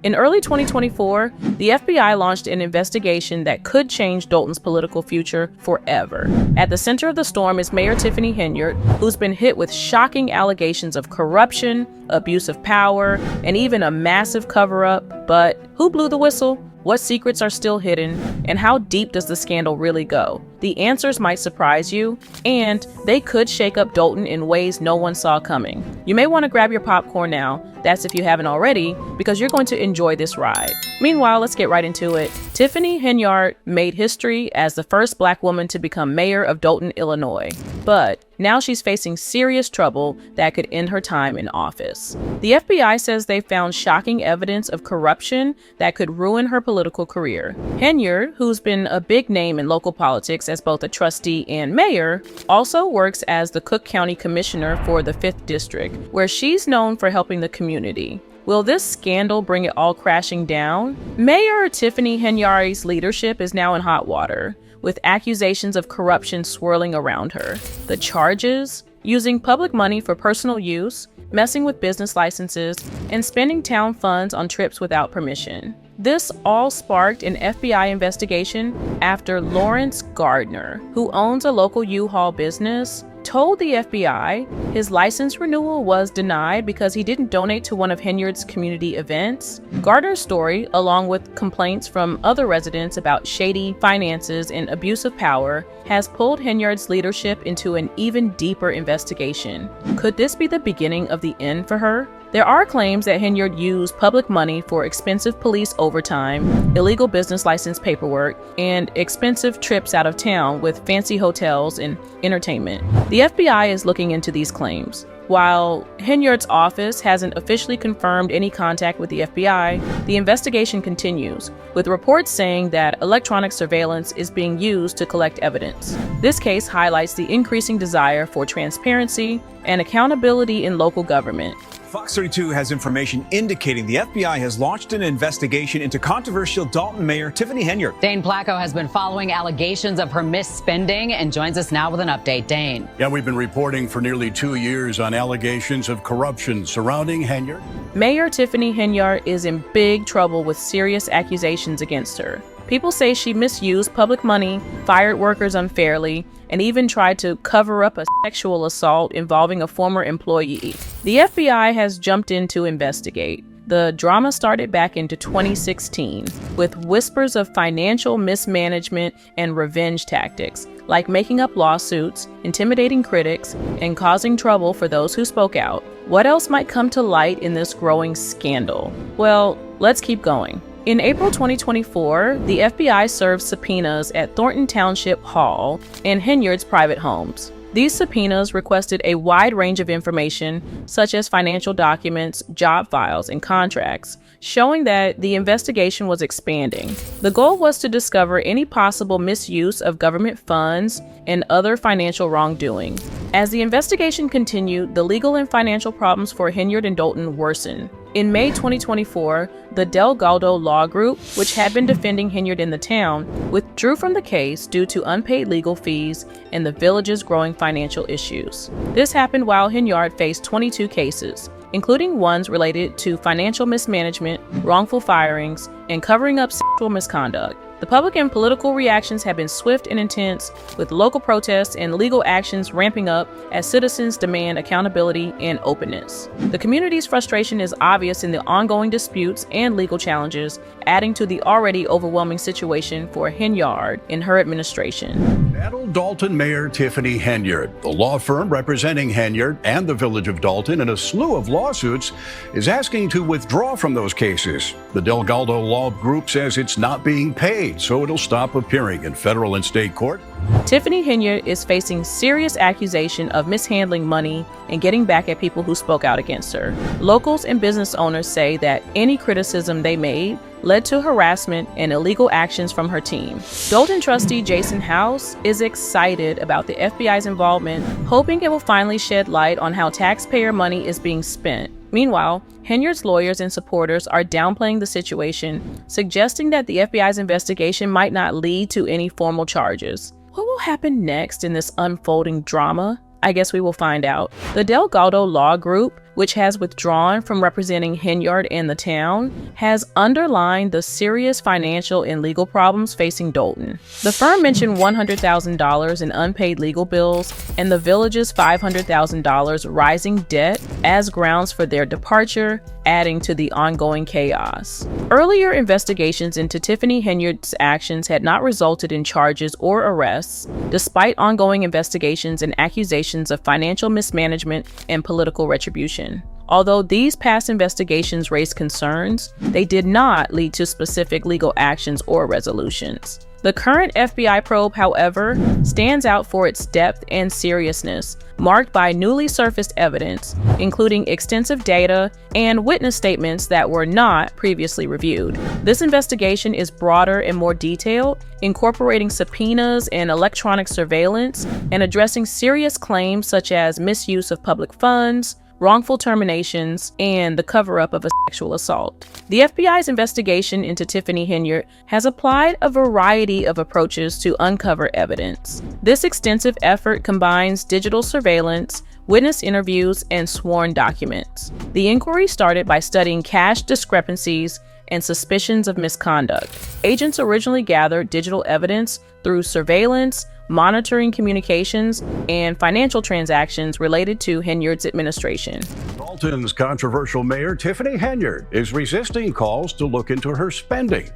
In early 2024, the FBI launched an investigation that could change Dolton's political future forever. At the center of the storm is Mayor Tiffany Henyard, who's been hit with shocking allegations of corruption, abuse of power, and even a massive cover-up. But who blew the whistle? What secrets are still hidden? And how deep does the scandal really go? The answers might surprise you, and they could shake up Dolton in ways no one saw coming. You may want to grab your popcorn now, that's if you haven't already, because you're going to enjoy this ride. Meanwhile, let's get right into it. Tiffany Henyard made history as the first Black woman to become mayor of Dolton, Illinois. But now she's facing serious trouble that could end her time in office. The FBI says they found shocking evidence of corruption that could ruin her political career. Henyard, who's been a big name in local politics as both a trustee and mayor, also works as the Cook County Commissioner for the 5th District, where she's known for helping the community. Will this scandal bring it all crashing down? Mayor Tiffany Henyard's leadership is now in hot water, with accusations of corruption swirling around her. The charges? Using public money for personal use, messing with business licenses, and spending town funds on trips without permission. This all sparked an FBI investigation after Lawrence Gardner, who owns a local U-Haul business, told the FBI his license renewal was denied because he didn't donate to one of Henyard's community events. Gardner's story, along with complaints from other residents about shady finances and abuse of power, has pulled Henyard's leadership into an even deeper investigation. Could this be the beginning of the end for her? There are claims that Henyard used public money for expensive police overtime, illegal business license paperwork, and expensive trips out of town with fancy hotels and entertainment. The FBI is looking into these claims. While Henyard's office hasn't officially confirmed any contact with the FBI, the investigation continues, with reports saying that electronic surveillance is being used to collect evidence. This case highlights the increasing desire for transparency and accountability in local government. Fox 32 has information indicating the FBI has launched an investigation into controversial Dolton Mayor Tiffany Henyard. Dane Placco has been following allegations of her misspending and joins us now with an update. Dane. Yeah, we've been reporting for nearly 2 years on allegations of corruption surrounding Henyard. Mayor Tiffany Henyard is in big trouble with serious accusations against her. People say she misused public money, fired workers unfairly, and even tried to cover up a sexual assault involving a former employee. The FBI has jumped in to investigate. The drama started back into 2016 with whispers of financial mismanagement and revenge tactics, like making up lawsuits, intimidating critics, and causing trouble for those who spoke out. What else might come to light in this growing scandal? Well, let's keep going. In April 2024, the FBI served subpoenas at Thornton Township Hall and Henyard's private homes. These subpoenas requested a wide range of information, such as financial documents, job files, and contracts, showing that the investigation was expanding. The goal was to discover any possible misuse of government funds and other financial wrongdoing. As the investigation continued, the legal and financial problems for Henyard and Dolton worsened. In May 2024, the Del Galdo Law Group, which had been defending Henyard in the town, withdrew from the case due to unpaid legal fees and the village's growing financial issues. This happened while Henyard faced 22 cases, including ones related to financial mismanagement, wrongful firings, and covering up sexual misconduct. The public and political reactions have been swift and intense, with local protests and legal actions ramping up as citizens demand accountability and openness. The community's frustration is obvious in the ongoing disputes and legal challenges, adding to the already overwhelming situation for Henyard in her administration. Battle Dolton Mayor Tiffany Henyard. The law firm representing Henyard and the village of Dolton in a slew of lawsuits is asking to withdraw from those cases. The Del Galdo Law Group says it's not being paid, so it'll stop appearing in federal and state court. Tiffany Henyard is facing serious accusation of mishandling money and getting back at people who spoke out against her. Locals and business owners say that any criticism they made led to harassment and illegal actions from her team. Dolton trustee Jason House is excited about the FBI's involvement, hoping it will finally shed light on how taxpayer money is being spent. Meanwhile, Henyard's lawyers and supporters are downplaying the situation, suggesting that the FBI's investigation might not lead to any formal charges. What will happen next in this unfolding drama? I guess we will find out. The Del Galdo Law Group, which has withdrawn from representing Henyard and the town, has underlined the serious financial and legal problems facing Dolton. The firm mentioned $100,000 in unpaid legal bills and the village's $500,000 rising debt as grounds for their departure, adding to the ongoing chaos. Earlier investigations into Tiffany Henyard's actions had not resulted in charges or arrests, despite ongoing investigations and accusations of financial mismanagement and political retribution. Although these past investigations raised concerns, they did not lead to specific legal actions or resolutions. The current FBI probe, however, stands out for its depth and seriousness, marked by newly surfaced evidence, including extensive data and witness statements that were not previously reviewed. This investigation is broader and more detailed, incorporating subpoenas and electronic surveillance and addressing serious claims such as misuse of public funds, wrongful terminations, and the cover-up of a sexual assault. The FBI's investigation into Tiffany Henyard has applied a variety of approaches to uncover evidence. This extensive effort combines digital surveillance, witness interviews, and sworn documents. The inquiry started by studying cash discrepancies and suspicions of misconduct. Agents originally gathered digital evidence through surveillance, monitoring communications, and financial transactions related to Henyard's administration. Dolton's controversial mayor, Tiffany Henyard, is resisting calls to look into her spending.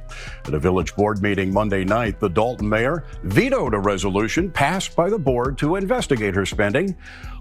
At a village board meeting Monday night, the Dolton mayor vetoed a resolution passed by the board to investigate her spending.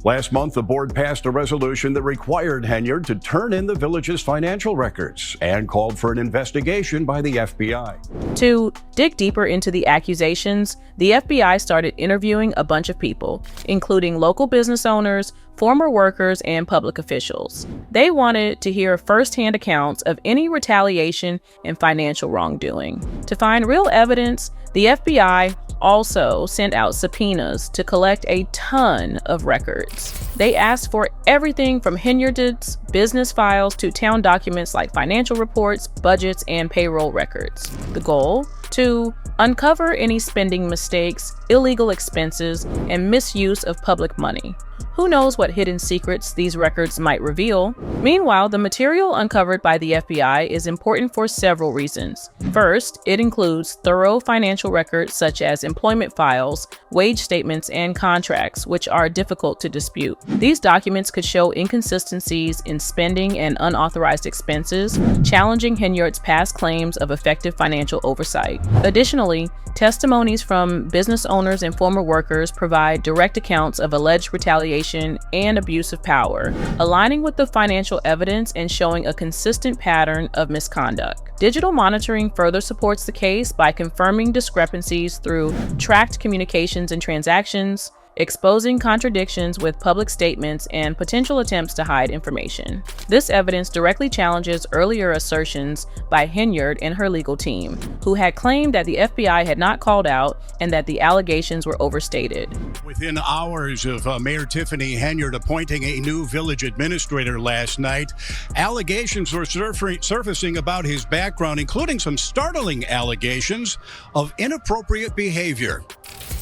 Last month, the board passed a resolution that required Henyard to turn in the village's financial records and called for an investigation by the FBI. To dig deeper into the accusations, the FBI started interviewing a bunch of people, including local business owners, former workers, and public officials. They wanted to hear firsthand accounts of any retaliation and financial wrongdoing. To find real evidence, the FBI also sent out subpoenas to collect a ton of records. They asked for everything from Henyard's business files to town documents like financial reports, budgets, and payroll records. The goal? To uncover any spending mistakes, illegal expenses, and misuse of public money. Who knows what hidden secrets these records might reveal? Meanwhile, the material uncovered by the FBI is important for several reasons. First, it includes thorough financial records such as employment files, wage statements, and contracts, which are difficult to dispute. These documents could show inconsistencies in spending and unauthorized expenses, challenging Henyard's past claims of effective financial oversight. Additionally, testimonies from business owners and former workers provide direct accounts of alleged retaliation and abuse of power, aligning with the financial evidence and showing a consistent pattern of misconduct. Digital monitoring further supports the case by confirming discrepancies through tracked communications and transactions, exposing contradictions with public statements and potential attempts to hide information. This evidence directly challenges earlier assertions by Henyard and her legal team, who had claimed that the FBI had not called out and that the allegations were overstated. Within hours of Mayor Tiffany Henyard appointing a new village administrator last night, allegations were surfacing about his background, including some startling allegations of inappropriate behavior.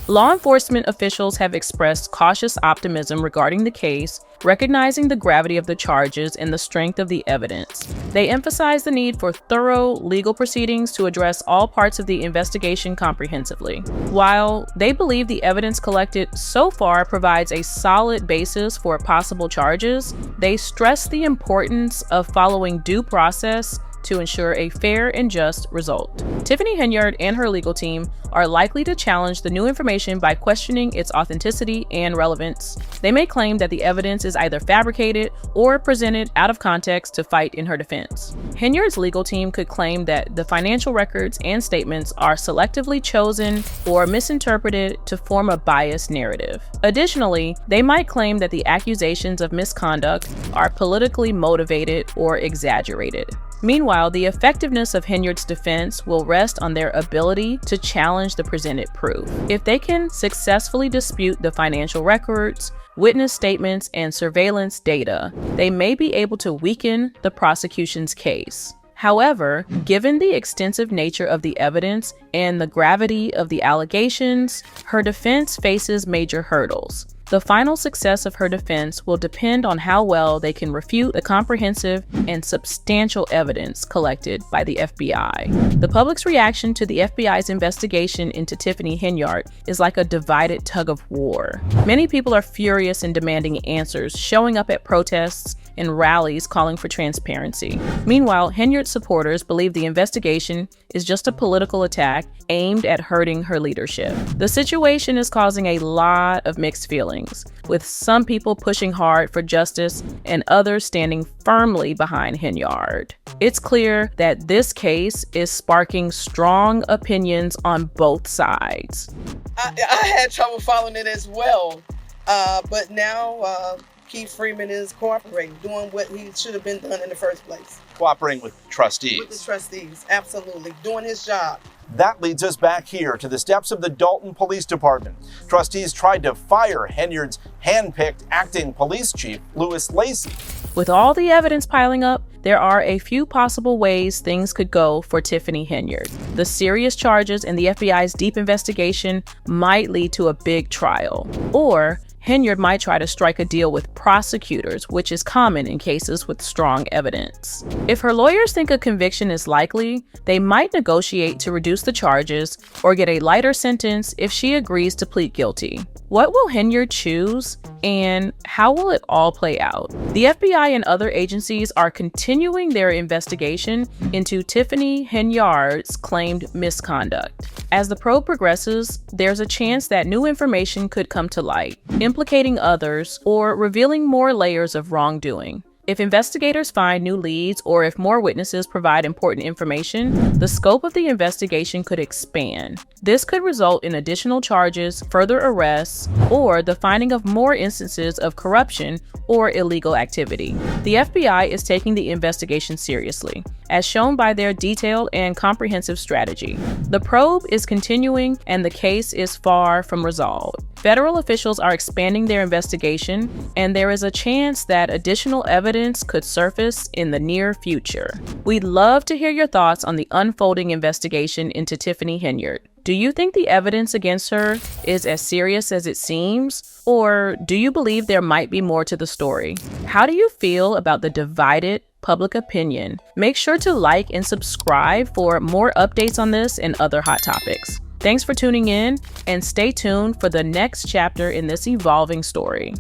Law enforcement officials have expressed cautious optimism regarding the case, recognizing the gravity of the charges and the strength of the evidence. They emphasize the need for thorough legal proceedings to address all parts of the investigation comprehensively. While they believe the evidence collected so far provides a solid basis for possible charges, they stress the importance of following due process to ensure a fair and just result. Tiffany Henyard and her legal team are likely to challenge the new information by questioning its authenticity and relevance. They may claim that the evidence is either fabricated or presented out of context to fight in her defense. Henyard's legal team could claim that the financial records and statements are selectively chosen or misinterpreted to form a biased narrative. Additionally, they might claim that the accusations of misconduct are politically motivated or exaggerated. Meanwhile, the effectiveness of Henyard's defense will rest on their ability to challenge the presented proof. If they can successfully dispute the financial records, witness statements, and surveillance data, they may be able to weaken the prosecution's case. However, given the extensive nature of the evidence and the gravity of the allegations, her defense faces major hurdles. The final success of her defense will depend on how well they can refute the comprehensive and substantial evidence collected by the FBI. The public's reaction to the FBI's investigation into Tiffany Henyard is like a divided tug of war. Many people are furious and demanding answers, showing up at protests and rallies calling for transparency. Meanwhile, Henyard's supporters believe the investigation is just a political attack aimed at hurting her leadership. The situation is causing a lot of mixed feelings, with some people pushing hard for justice and others standing firmly behind Henyard. It's clear that this case is sparking strong opinions on both sides. I had trouble following it as well, but now Keith Freeman is cooperating, doing what he should have been done in the first place. Cooperating with trustees. With the trustees, absolutely, doing his job. That leads us back here to the steps of the Dolton Police Department. Trustees tried to fire Henyard's hand-picked acting police chief, Louis Lacey. With all the evidence piling up, there are a few possible ways things could go for Tiffany Henyard. The serious charges and the FBI's deep investigation might lead to a big trial. Or Henyard might try to strike a deal with prosecutors, which is common in cases with strong evidence. If her lawyers think a conviction is likely, they might negotiate to reduce the charges or get a lighter sentence if she agrees to plead guilty. What will Henyard choose, and how will it all play out? The FBI and other agencies are continuing their investigation into Tiffany Henyard's claimed misconduct. As the probe progresses, there's a chance that new information could come to light, implicating others or revealing more layers of wrongdoing. If investigators find new leads or if more witnesses provide important information, the scope of the investigation could expand. This could result in additional charges, further arrests, or the finding of more instances of corruption or illegal activity. The FBI is taking the investigation seriously, as shown by their detailed and comprehensive strategy. The probe is continuing and the case is far from resolved. Federal officials are expanding their investigation, and there is a chance that additional evidence could surface in the near future. We'd love to hear your thoughts on the unfolding investigation into Tiffany Henyard. Do you think the evidence against her is as serious as it seems? Or do you believe there might be more to the story? How do you feel about the divided public opinion? Make sure to like and subscribe for more updates on this and other hot topics. Thanks for tuning in, and stay tuned for the next chapter in this evolving story.